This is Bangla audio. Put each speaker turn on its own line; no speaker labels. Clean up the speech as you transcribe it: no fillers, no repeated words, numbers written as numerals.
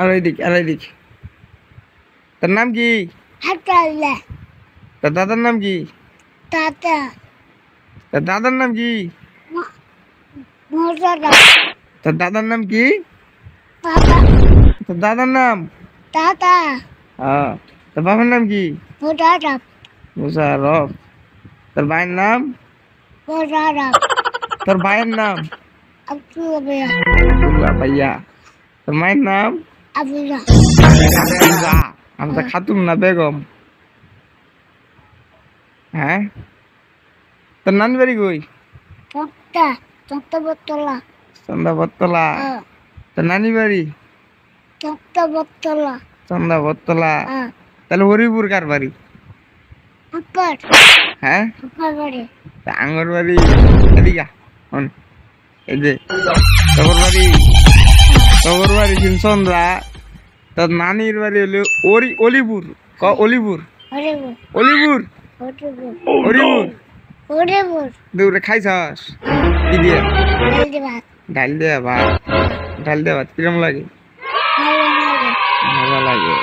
আর এইদিক তোর নাম কি? তোর দাদার নাম কি? তোর দাদার নাম কি? তোর দাদার নাম কি? তোর দাদার নাম? হ্যাঁ। তোর বাবার নাম কি? মুশারফ। তোর ভাইয়ের নাম? তোর ভাইয়ের নাম? আব্দুল্লাহ ভাইয়া। তোর মায়ের নাম? আফিজা। আমি তো খাতুন না বেগম। হ্যাঁ। তোর নানি বাড়ি কই? চন্দাবতলা। তোর নানি বাড়ি? চন্দাবতলা। তাহলে হরিপুর কার বাড়ি? হ্যাঁ। আঙ্গর বাড়ি এদিকে এই যে তগর বাড়ি চন্দ্রা। তোর নানির বাড়ি হলো অলিপুর। অলিপুর অলিপুর হরিপুর। দৌড়ে খাইছাস কি দিয়ে? ডাল দিয়ে ভাত কিরম লাগে? ভালো লাগে।